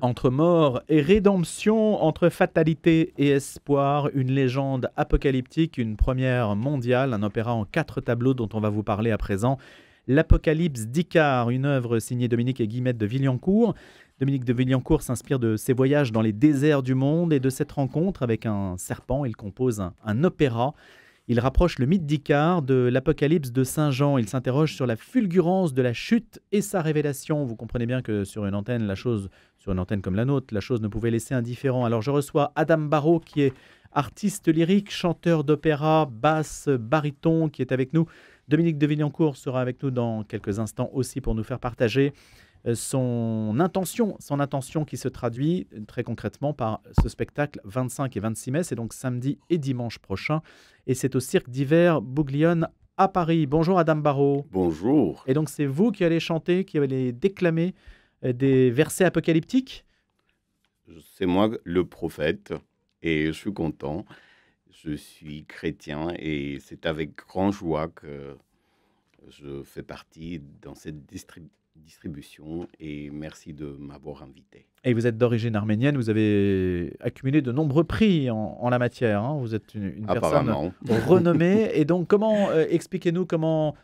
Entre mort et rédemption, entre fatalité et espoir, une légende apocalyptique, une première mondiale, un opéra en 4 tableaux dont on va vous parler à présent. L'Apocalypse d'Icare, une œuvre signée Dominique et Guillemette de Villancourt. Dominique de Villancourt s'inspire de ses voyages dans les déserts du monde et de cette rencontre avec un serpent. Il compose un opéra. Il rapproche le mythe d'Icare de l'Apocalypse de Saint Jean. Il s'interroge sur la fulgurance de la chute et sa révélation. Vous comprenez bien que sur une antenne comme la nôtre, la chose ne pouvait laisser indifférent. Alors je reçois Adam Barrault qui est artiste lyrique, chanteur d'opéra, basse, baryton qui est avec nous. Dominique de Villancourt sera avec nous dans quelques instants aussi pour nous faire partager son intention qui se traduit très concrètement par ce spectacle 25 et 26 mai, c'est donc samedi et dimanche prochain, et c'est au Cirque d'hiver Bouglione à Paris. Bonjour Adam Barrault. Bonjour. Et donc c'est vous qui allez chanter, qui allez déclamer des versets apocalyptiques? C'est moi le prophète et je suis content. Je suis chrétien et c'est avec grande joie que je fais partie dans cette distribution et merci de m'avoir invité. Et vous êtes d'origine arménienne, vous avez accumulé de nombreux prix en la matière. Hein. Vous êtes une personne renommée. Et donc, expliquez-nous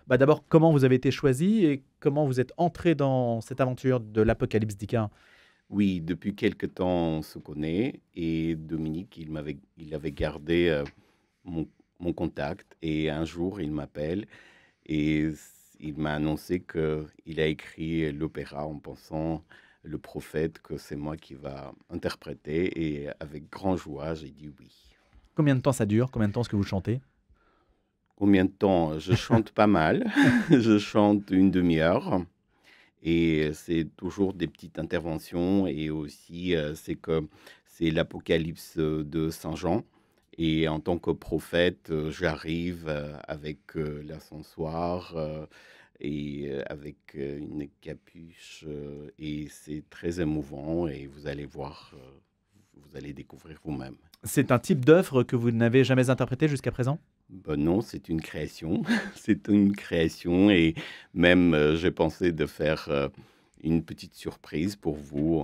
d'abord comment vous avez été choisi et comment vous êtes entré dans cette aventure de l'Apocalypse d'Icare. Oui, depuis quelque temps, on se connaît et Dominique, il avait gardé mon contact et un jour, il m'appelle et il m'a annoncé qu'il a écrit l'opéra en pensant, le prophète, que c'est moi qui va interpréter et avec grande joie, j'ai dit oui. Combien de temps ça dure? Combien de temps est-ce que vous chantez? Combien de temps? Je chante pas mal, je chante une demi-heure. Et c'est toujours des petites interventions et aussi c'est l'Apocalypse de Saint Jean. Et en tant que prophète, j'arrive avec l'ascensoir et avec une capuche et c'est très émouvant et vous allez voir, vous allez découvrir vous-même. C'est un type d'œuvre que vous n'avez jamais interprété jusqu'à présent? Non, c'est une création. C'est une création et même j'ai pensé de faire une petite surprise pour vous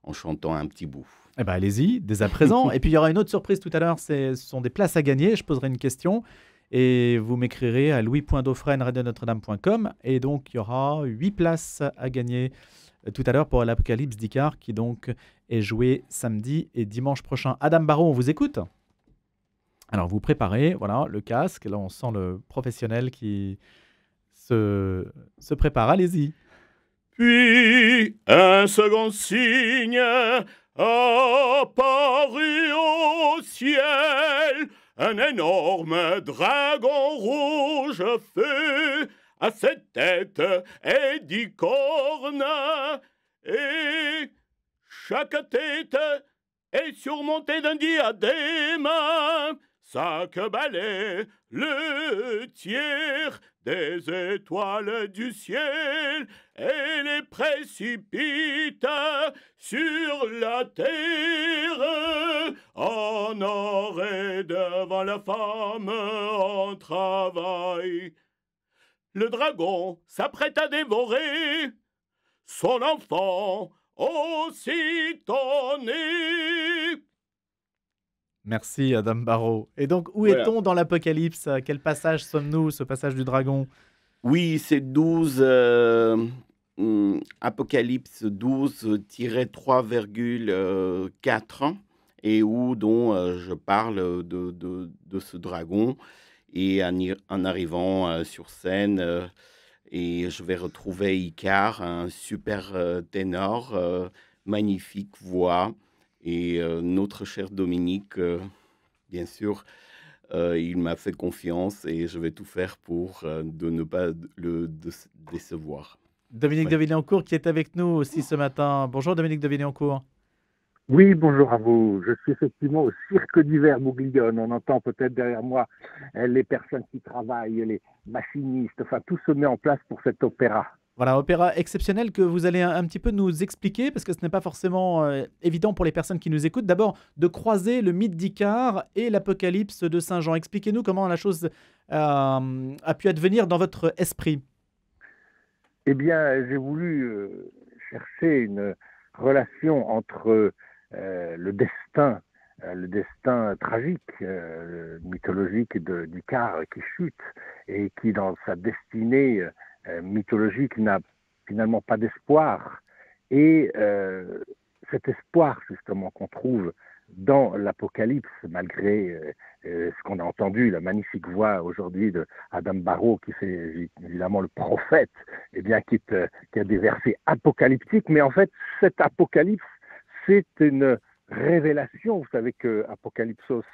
en chantant un petit bout. Eh ben, allez-y, dès à présent. Et puis il y aura une autre surprise tout à l'heure, ce sont des places à gagner. Je poserai une question et vous m'écrirez à louis.dauphren@radionotre-dame.com et donc il y aura 8 places à gagner tout à l'heure pour l'Apocalypse d'Icare qui donc est joué samedi et dimanche prochain. Adam Barrault, on vous écoute? Alors, vous préparez, voilà, le casque. Là, on sent le professionnel qui se prépare. Allez-y. Puis, un second signe apparut au ciel, un énorme dragon rouge feu, à 7 têtes et 10 cornes, et chaque tête est surmontée d'un diadème. Sa queue balaie le tiers des étoiles du ciel et les précipite sur la terre en or devant la femme en travail. Le dragon s'apprête à dévorer son enfant aussitôt né. Merci, Adam Barrault. Et donc, où est-on dans l'Apocalypse? À quel passage sommes-nous, ce passage du dragon? Oui, c'est 12, Apocalypse 12-3,4, et dont je parle de ce dragon. Et en arrivant sur scène, et je vais retrouver Icare, un super ténor, magnifique voix. Et notre cher Dominique, bien sûr, il m'a fait confiance et je vais tout faire pour de ne pas le décevoir. Dominique de Villancourt qui est avec nous aussi ce matin. Bonjour Dominique de Villancourt. Oui, bonjour à vous. Je suis effectivement au Cirque d'hiver Bouglione. On entend peut-être derrière moi les personnes qui travaillent, les machinistes, enfin tout se met en place pour cet opéra. Voilà, opéra exceptionnel que vous allez un petit peu nous expliquer, parce que ce n'est pas forcément évident pour les personnes qui nous écoutent. D'abord, de croiser le mythe d'Icare et l'Apocalypse de Saint Jean. Expliquez-nous comment la chose a pu advenir dans votre esprit. Eh bien, j'ai voulu chercher relation entre le destin tragique, mythologique d'Icare qui chute et qui, dans sa destinée mythologique, n'a finalement pas d'espoir. Et cet espoir, justement, qu'on trouve dans l'Apocalypse, malgré ce qu'on a entendu, la magnifique voix aujourd'hui de Adam Barrow, qui fait évidemment le prophète, eh bien, qui a des versets apocalyptiques, mais en fait, cet apocalypse, c'est une révélation. Vous savez que apocalypsos,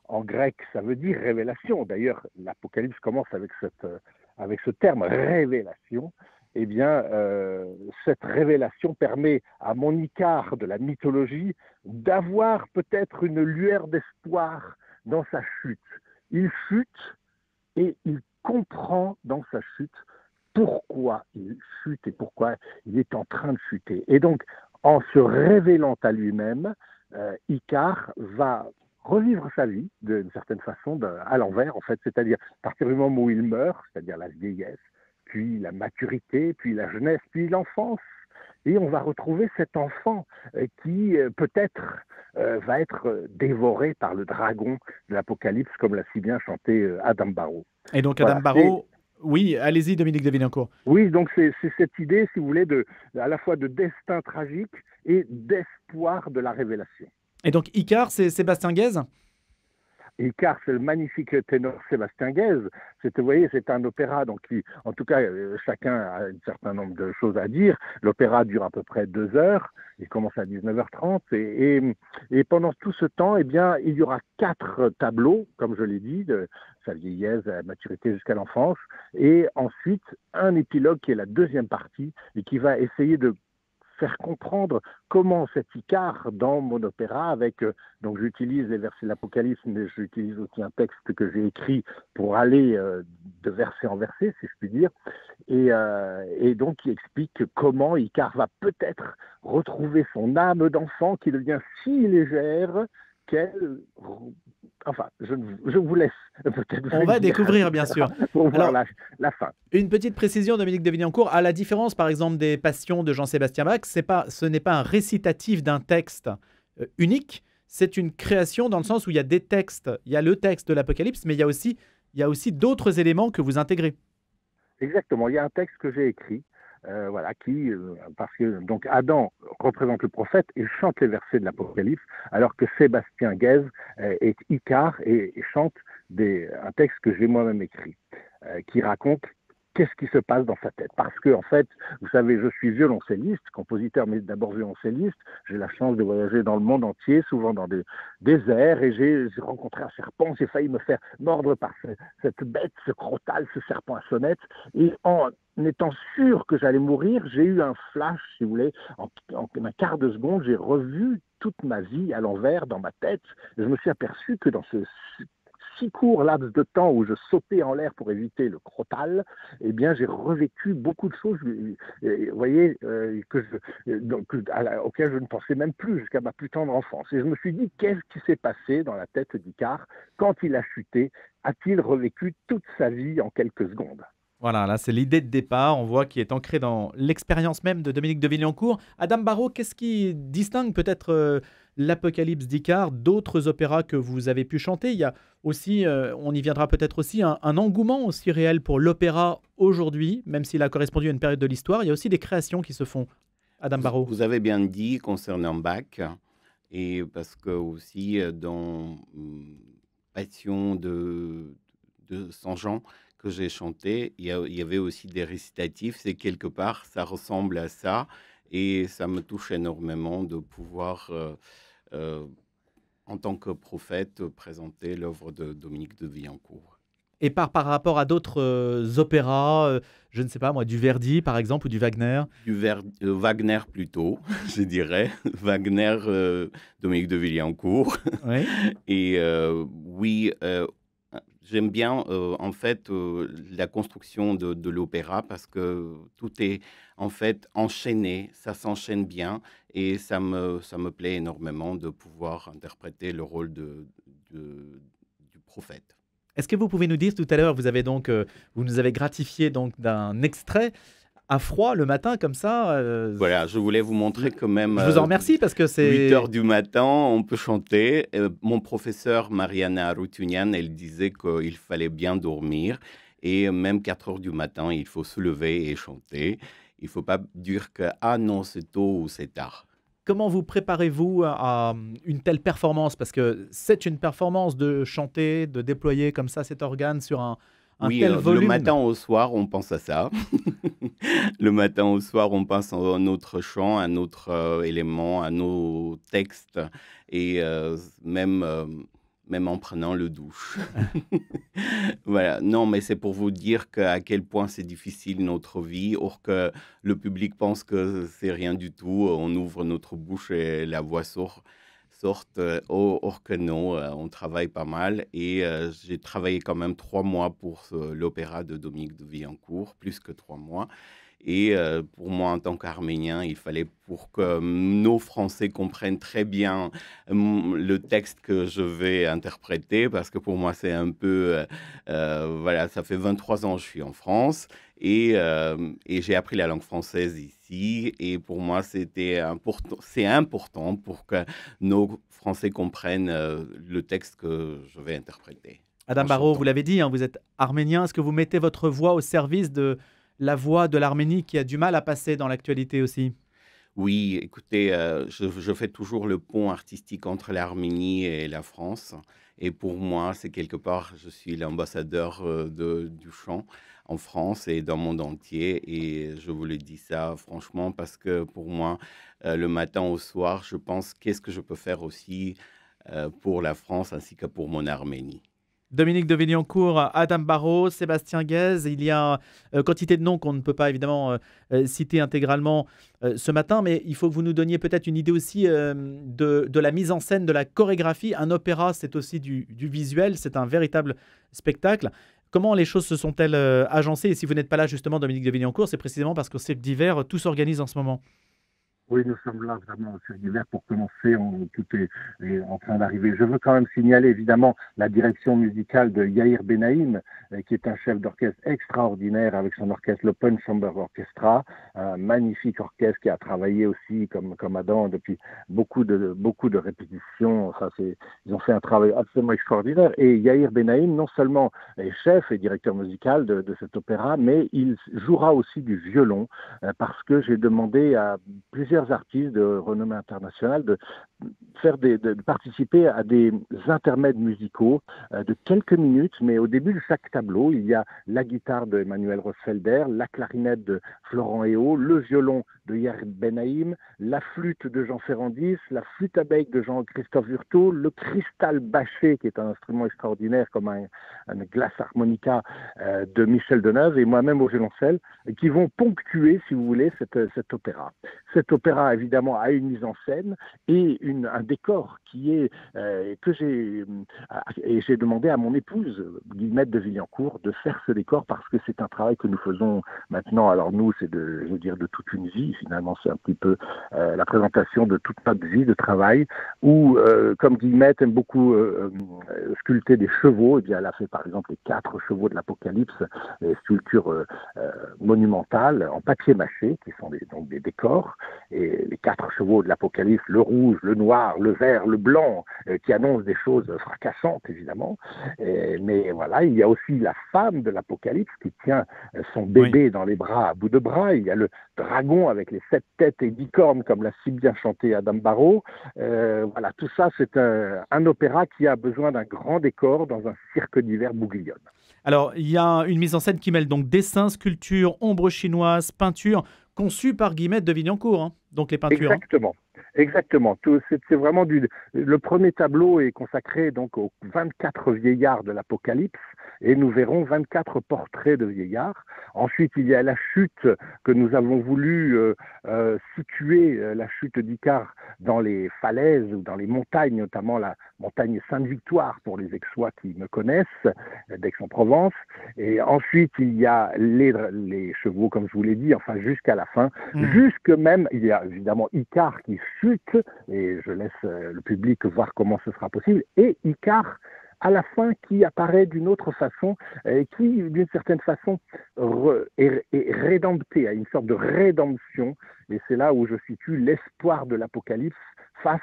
en grec, ça veut dire révélation. D'ailleurs, l'Apocalypse commence avec ce terme, révélation. Eh bien, cette révélation permet à mon Icare de la mythologie d'avoir peut-être une lueur d'espoir dans sa chute. Il chute et il comprend dans sa chute pourquoi il chute et pourquoi il est en train de chuter. Et donc, en se révélant à lui-même, Icare va revivre sa vie d'une certaine façon à l'envers, en fait, c'est-à-dire à partir du moment où il meurt, c'est-à-dire la vieillesse, puis la maturité, puis la jeunesse, puis l'enfance. Et on va retrouver cet enfant qui peut-être va être dévoré par le dragon de l'Apocalypse, comme l'a si bien chanté Adam Barrow. Et donc Adam Barrow, oui, allez-y Dominique de Villencourt. Oui, donc c'est cette idée, si vous voulez, à la fois de destin tragique et d'espoir de la révélation. Et donc Icare, c'est Sébastien Guèze ? Icare, c'est le magnifique ténor Sébastien Guèze. Vous voyez, c'est un opéra, donc en tout cas, chacun a un certain nombre de choses à dire. L'opéra dure à peu près 2 heures. Il commence à 19h30. Et pendant tout ce temps, eh bien, il y aura 4 tableaux, comme je l'ai dit, de sa vieillesse, à la maturité jusqu'à l'enfance. Et ensuite, un épilogue qui est la deuxième partie et qui va essayer de faire comprendre comment cet Icare dans mon opéra, donc j'utilise les versets de l'Apocalypse, mais j'utilise aussi un texte que j'ai écrit pour aller de verset en verset, si je puis dire, et donc qui explique comment Icare va peut-être retrouver son âme d'enfant qui devient si légère qu'elle... Enfin, je vous laisse peut-être... On va découvrir, bien sûr. Pour voir la fin. Une petite précision, Dominique de Villencourt, à la différence, par exemple, des Passions de Jean-Sébastien Bach, ce n'est pas un récitatif d'un texte unique, c'est une création dans le sens où il y a des textes, il y a le texte de l'Apocalypse, mais il y a aussi d'autres éléments que vous intégrez. Exactement, il y a un texte que j'ai écrit, parce que donc Adam représente le prophète et chante les versets de l'Apocalypse, alors que Sébastien Guèze est Icare et chante un texte que j'ai moi-même écrit, qui raconte qu'est-ce qui se passe dans sa tête. Parce que, en fait, vous savez, je suis violoncelliste, compositeur, mais d'abord violoncelliste. J'ai la chance de voyager dans le monde entier, souvent dans des déserts, et j'ai rencontré un serpent. J'ai failli me faire mordre par cette bête, ce crotal, ce serpent à sonnette. Et en étant sûr que j'allais mourir, j'ai eu un flash, si vous voulez, en un quart de seconde, j'ai revu toute ma vie à l'envers dans ma tête. Et je me suis aperçu que dans ce si court laps de temps où je sautais en l'air pour éviter le crotal, eh bien, j'ai revécu beaucoup de choses, vous voyez, auxquelles je ne pensais même plus jusqu'à ma plus tendre enfance. Et je me suis dit, qu'est-ce qui s'est passé dans la tête d'Icare quand il a chuté? A-t-il revécu toute sa vie en quelques secondes? Voilà, là c'est l'idée de départ, on voit qui est ancrée dans l'expérience même de Dominique de Villencourt. Adam Barrow, qu'est-ce qui distingue peut-être l'Apocalypse d'Icare d'autres opéras que vous avez pu chanter? Il y a aussi, on y viendra peut-être aussi, un engouement aussi réel pour l'opéra aujourd'hui, même s'il a correspondu à une période de l'histoire. Il y a aussi des créations qui se font. Adam Barrow. Vous avez bien dit concernant Bach, et parce que aussi dans Passion de Saint-Jean, que j'ai chanté, il y avait aussi des récitatifs, c'est quelque part, ça ressemble à ça, et ça me touche énormément de pouvoir, en tant que prophète, présenter l'œuvre de Dominique de Villencourt. Et par rapport à d'autres opéras, je ne sais pas moi, du Verdi par exemple, ou du Wagner? Wagner plutôt, je dirais. Wagner, Dominique de Villencourt. Oui. Et oui... J'aime bien, en fait, la construction de l'opéra parce que tout est, en fait, enchaîné, ça s'enchaîne bien et ça me plaît énormément de pouvoir interpréter le rôle du prophète. Est-ce que vous pouvez nous dire, tout à l'heure, vous nous avez gratifié donc d'un extrait. à froid le matin comme ça. Voilà, je voulais vous montrer quand même. Je vous en remercie parce que c'est 8 heures du matin, on peut chanter. Mon professeur Mariana Arutunian, elle disait qu'il fallait bien dormir. Et même 4 heures du matin, il faut se lever et chanter. Il ne faut pas dire que « Ah non, c'est tôt ou c'est tard ». Comment vous préparez-vous à une telle performance? Parce que c'est une performance de chanter, de déployer comme ça cet organe sur un Oui, tel volume. le matin au soir, on pense à ça. Le matin au soir, on pense à un autre chant, un autre élément, à nos textes, et même en prenant le douche. Voilà, non, mais c'est pour vous dire à quel point c'est difficile notre vie, or que le public pense que c'est rien du tout. On ouvre notre bouche et la voix sort. Or que non, on travaille pas mal et j'ai travaillé quand même 3 mois pour l'opéra de Dominique de Villancourt, plus que 3 mois. Et pour moi, en tant qu'Arménien, il fallait pour que nos Français comprennent très bien le texte que je vais interpréter, parce que pour moi, c'est un peu... voilà, ça fait 23 ans que je suis en France et j'ai appris la langue française ici. Et pour moi, c'est important pour que nos Français comprennent le texte que je vais interpréter. Adam Barraud, vous l'avez dit, hein, vous êtes arménien. Est-ce que vous mettez votre voix au service de la voix de l'Arménie qui a du mal à passer dans l'actualité aussi? Oui, écoutez, je fais toujours le pont artistique entre l'Arménie et la France. Et pour moi, c'est quelque part, je suis l'ambassadeur du chant en France et dans le monde entier. Et je vous le dis ça franchement parce que pour moi, le matin au soir, je pense qu'est-ce que je peux faire aussi pour la France ainsi que pour mon Arménie. Dominique de Villancourt, Adam Barraud, Sébastien Guèze. Il y a quantité de noms qu'on ne peut pas évidemment citer intégralement ce matin, mais il faut que vous nous donniez peut-être une idée aussi de la mise en scène, de la chorégraphie. Un opéra, c'est aussi du visuel, c'est un véritable spectacle. Comment les choses se sont-elles agencées? Et si vous n'êtes pas là justement, Dominique de Villancourt, c'est précisément parce qu'au Cirque d'hiver, tout s'organise en ce moment. Oui, nous sommes là vraiment au Cirque d'hiver pour commencer. Tout est en train d'arriver. Je veux quand même signaler évidemment la direction musicale de Yair Benaïm, qui est un chef d'orchestre extraordinaire avec son orchestre, l'Open Chamber Orchestra, un magnifique orchestre qui a travaillé aussi comme Adam depuis beaucoup de répétitions. Enfin, ils ont fait un travail absolument extraordinaire. Et Yair Benaïm, non seulement est chef et directeur musical de cet opéra, mais il jouera aussi du violon parce que j'ai demandé à plusieurs artistes de renommée internationale de participer à des intermèdes musicaux de quelques minutes, mais au début de chaque tableau, il y a la guitare de Emmanuel Rosfelder, la clarinette de Florent Héot, le violon de Yair Benaïm, la flûte de Jean Ferrandis, la flûte à bec de Jean-Christophe Hurtaud, le cristal bâché, qui est un instrument extraordinaire comme un glace harmonica de Michel Deneuve, et moi-même au violoncelle, qui vont ponctuer, si vous voulez, cet opéra. Cet opéra, évidemment, a une mise en scène et un décor qui est que j'ai demandé à mon épouse Guillemette de Villancourt de faire ce décor parce que c'est un travail que nous faisons maintenant. Alors nous, c'est de toute une vie. Finalement, c'est un petit peu la présentation de toute notre vie de travail. Où, comme Guillemette aime beaucoup sculpter des chevaux, et bien elle a fait par exemple les 4 chevaux de l'Apocalypse, des sculptures monumentales en papier mâché, qui sont donc des décors. Et les 4 chevaux de l'Apocalypse, le rouge, le noir, le vert, le blanc, qui annoncent des choses fracassantes, évidemment. Mais voilà, il y a aussi la femme de l'Apocalypse qui tient son bébé dans les bras, à bout de bras. Il y a le dragon avec les 7 têtes et 10 cornes, comme l'a si bien chanté Adam Barraud. Voilà, tout ça, c'est un opéra qui a besoin d'un grand décor dans un cirque d'hiver bouglione. Alors, il y a une mise en scène qui mêle donc dessin, sculpture, ombre chinoise, peinture, conçue par Guillemette de Villancourt, hein, donc les peintures. Exactement. Hein. Exactement. C'est vraiment le premier tableau est consacré donc aux 24 vieillards de l'Apocalypse et nous verrons 24 portraits de vieillards. Ensuite, il y a la chute que nous avons voulu situer, la chute d'Icare dans les falaises ou dans les montagnes, notamment la montagne Sainte-Victoire pour les Aixois qui me connaissent, d'Aix-en-Provence. Et ensuite, il y a les chevaux, comme je vous l'ai dit, enfin jusqu'à la fin. Jusque même, il y a évidemment Icare qui chute, et je laisse le public voir comment ce sera possible. Et Icare à la fin qui apparaît d'une autre façon et qui, d'une certaine façon, est rédempté, a une sorte de rédemption. Et c'est là où je situe l'espoir de l'Apocalypse face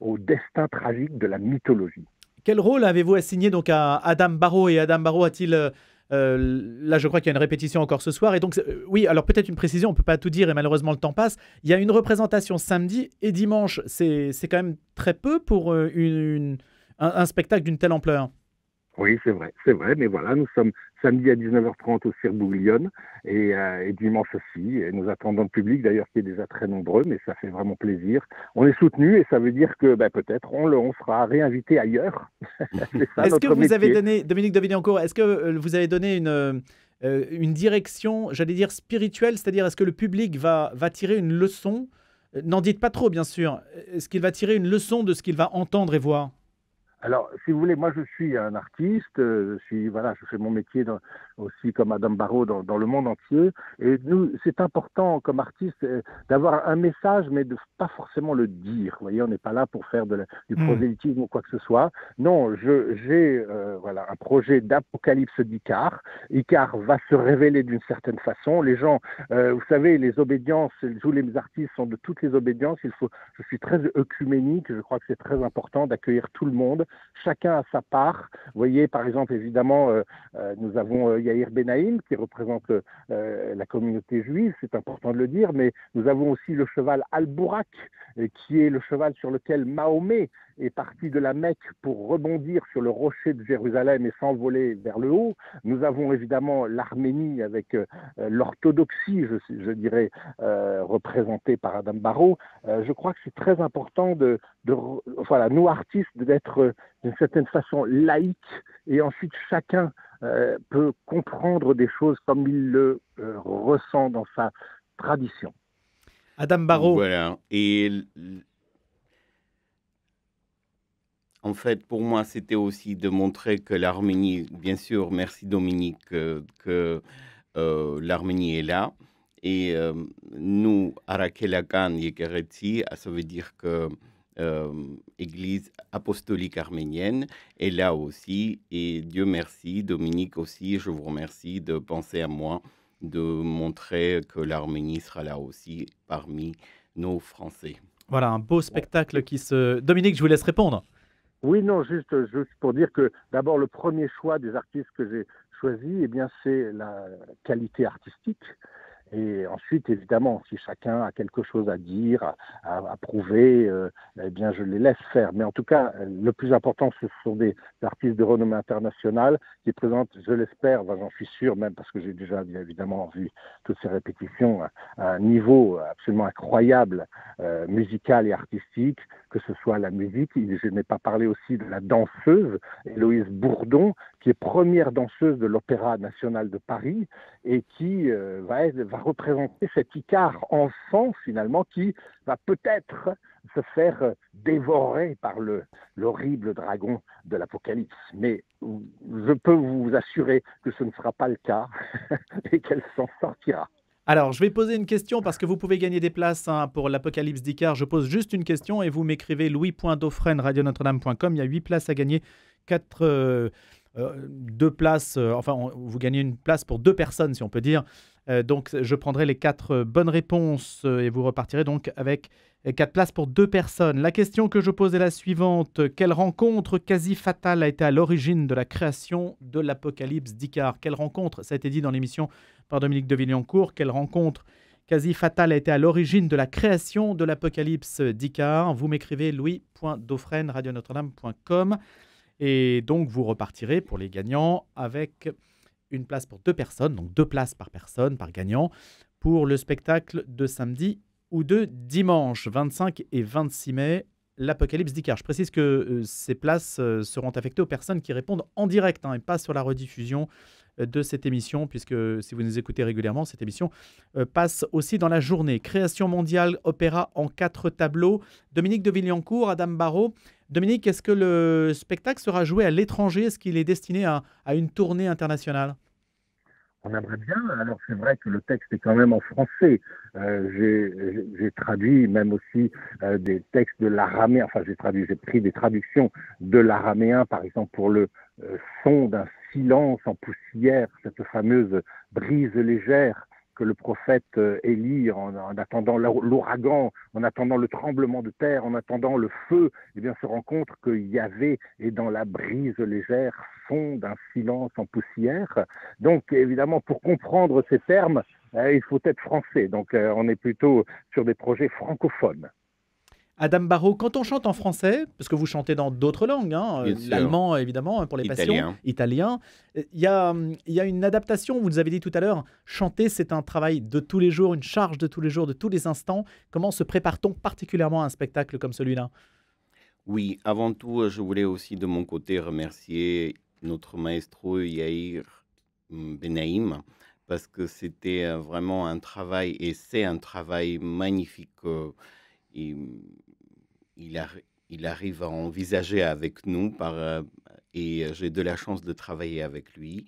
au destin tragique de la mythologie. Quel rôle avez-vous assigné donc à Adam Barrow, et Adam Barrow a-t-il là, je crois qu'il y a une répétition encore ce soir. Et donc, oui, alors peut-être une précision, on ne peut pas tout dire et malheureusement le temps passe. Il y a une représentation samedi et dimanche. C'est quand même très peu pour un spectacle d'une telle ampleur. Oui, c'est vrai, mais voilà, nous sommes samedi à 19h30 au Cirque Bouglione et dimanche aussi. Et nous attendons le public, d'ailleurs, qui est déjà très nombreux, mais ça fait vraiment plaisir. On est soutenu et ça veut dire que peut-être on sera réinvité ailleurs. Est-ce que vous avez donné, Dominique de Villancourt, est-ce que vous avez donné une direction, j'allais dire spirituelle, c'est-à-dire est-ce que le public va tirer une leçon? N'en dites pas trop, bien sûr. Est-ce qu'il va tirer une leçon de ce qu'il va entendre et voir? Alors, si vous voulez, moi je suis un artiste, je fais mon métier aussi comme Adam Barrow dans le monde entier. Et nous, c'est important comme artiste d'avoir un message, mais de pas forcément le dire. Vous voyez, on n'est pas là pour faire du prosélytisme ou quoi que ce soit. Non, j'ai un projet d'apocalypse d'Icare. Icare va se révéler d'une certaine façon. Les gens, vous savez, les obédiences, tous les artistes sont de toutes les obédiences. Je suis très œcuménique. Je crois que c'est très important d'accueillir tout le monde. Chacun a sa part. Vous voyez, par exemple, évidemment, nous avons Yair Benaïm qui représente la communauté juive, c'est important de le dire, mais nous avons aussi le cheval Al-Bourak, qui est le cheval sur lequel Mahomet est parti de la Mecque pour rebondir sur le rocher de Jérusalem et s'envoler vers le haut. Nous avons évidemment l'Arménie avec l'orthodoxie, je dirais, représentée par Adam Barrow. Je crois que c'est très important nous artistes, d'être d'une certaine façon laïques, et ensuite chacun peut comprendre des choses comme il le ressent dans sa tradition. Adam Barrow. Voilà. Et en fait, pour moi, c'était aussi de montrer que l'Arménie, bien sûr, merci Dominique, que l'Arménie est là. Et nous, Arakelakan Yekereti, ça veut dire que Église apostolique arménienne est là aussi. Et Dieu merci, Dominique aussi, je vous remercie de penser à moi, de montrer que l'Arménie sera là aussi parmi nos Français. Voilà, un beau spectacle qui se... Dominique, je vous laisse répondre. Oui, non, juste pour dire que d'abord, le premier choix des artistes que j'ai choisis, c'est la qualité artistique. Et ensuite, évidemment, si chacun a quelque chose à dire, à prouver, je les laisse faire. Mais en tout cas, le plus important, ce sont des artistes de renommée internationale qui présentent, je l'espère, j'en suis sûr même, parce que j'ai déjà évidemment vu toutes ces répétitions, à un niveau absolument incroyable, musical et artistique, que ce soit la musique. Je n'ai pas parlé aussi de la danseuse, Héloïse Bourdon, qui est première danseuse de l'Opéra national de Paris et qui va représenter cet Icare enfant, finalement, qui va peut-être se faire dévorer par l'horrible dragon de l'Apocalypse. Mais je peux vous assurer que ce ne sera pas le cas et qu'elle s'en sortira. Alors, je vais poser une question parce que vous pouvez gagner des places pour l'Apocalypse d'Icare. Je pose juste une question et vous m'écrivez louis.dauphren@radionotre-dame.com. Il y a 8 places à gagner, 2 places, vous gagnez une place pour 2 personnes, si on peut dire. Donc, je prendrai les 4 bonnes réponses et vous repartirez donc avec 4 places pour 2 personnes. La question que je pose est la suivante. Quelle rencontre quasi fatale a été à l'origine de la création de l'Apocalypse d'Icare? Quelle rencontre, ça a été dit dans l'émission par Dominique de Villancourt, quelle rencontre quasi fatale a été à l'origine de la création de l'Apocalypse d'Icare? Vous m'écrivez louis.dauphren@radionotre-dame.com et donc vous repartirez pour les gagnants avec une place pour 2 personnes, donc 2 places par personne, par gagnant, pour le spectacle de samedi ou de dimanche 25 et 26 mai, l'Apocalypse d'Icare. Je précise que ces places seront affectées aux personnes qui répondent en direct et pas sur la rediffusion de cette émission, puisque si vous nous écoutez régulièrement, cette émission passe aussi dans la journée. Création mondiale, opéra en 4 tableaux. Dominique de Villancourt, Adam Barrow. Dominique, est-ce que le spectacle sera joué à l'étranger? Est-ce qu'il est destiné à une tournée internationale? On aimerait bien. Alors c'est vrai que le texte est quand même en français. J'ai traduit même aussi des textes de l'araméen. Enfin, j'ai pris des traductions de l'araméen, par exemple pour le son d'un silence en poussière, cette fameuse brise légère que le prophète Élie, en attendant l'ouragan, en attendant le tremblement de terre, en attendant le feu, eh bien, se rend compte que Yahvé est dans la brise légère, son d'un silence en poussière. Donc, évidemment, pour comprendre ces termes, il faut être français. Donc, on est plutôt sur des projets francophones. Adam Barrault, quand on chante en français, parce que vous chantez dans d'autres langues, hein, Bien sûr. l'allemand évidemment pour les passions, italien, il y a une adaptation, vous nous avez dit tout à l'heure, chanter c'est un travail de tous les jours, une charge de tous les jours, de tous les instants. Comment se prépare-t-on particulièrement à un spectacle comme celui-là? Oui, avant tout, je voulais aussi de mon côté remercier notre maestro Yair Benaïm, parce que c'était vraiment un travail, et c'est un travail magnifique. Et, il, il arrive à envisager avec nous, et j'ai de la chance de travailler avec lui.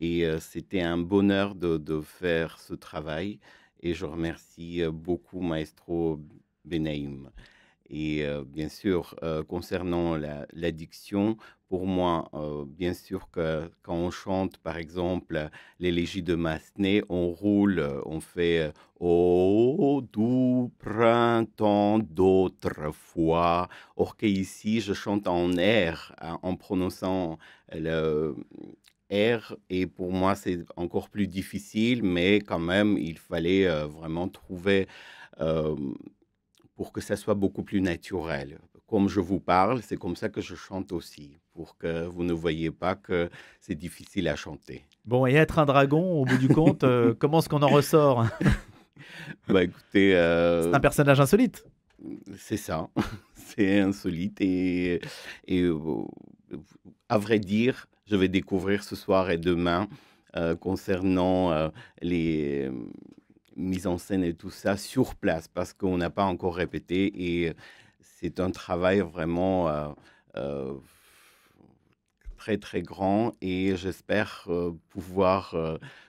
Et c'était un bonheur de faire ce travail. Et je remercie beaucoup Maestro Benaïm. Et bien sûr, concernant l'addiction, pour moi, bien sûr que quand on chante, par exemple, l'élégie de Massenet, on roule, on fait Ô doux printemps d'autrefois. Or qu'ici, je chante en air, hein, en prononçant le R, et pour moi, c'est encore plus difficile, mais quand même, il fallait vraiment trouver euh, pour que ça soit beaucoup plus naturel. Comme je vous parle, c'est comme ça que je chante aussi, pour que vous ne voyez pas que c'est difficile à chanter. Bon, et être un dragon, au bout du compte, comment est-ce qu'on en ressort? Bah écoutez, C'est un personnage insolite. c'est ça, c'est insolite et à vrai dire, je vais découvrir ce soir et demain concernant les mises en scène et tout ça sur place parce qu'on n'a pas encore répété et c'est un travail vraiment euh, très très grand et j'espère pouvoir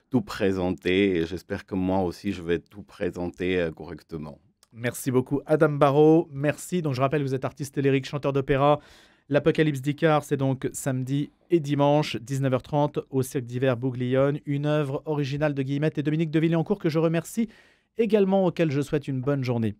tout présenter et j'espère que moi aussi je vais tout présenter correctement. Merci beaucoup, Adam Barrault. Merci. Donc, je rappelle, vous êtes artiste lyrique, chanteur d'opéra. L'Apocalypse d'Icare, c'est donc samedi et dimanche, 19h30, au Cirque d'hiver Bouglione. Une œuvre originale de Guillemette et Dominique de Villencourt que je remercie également, auquel je souhaite une bonne journée.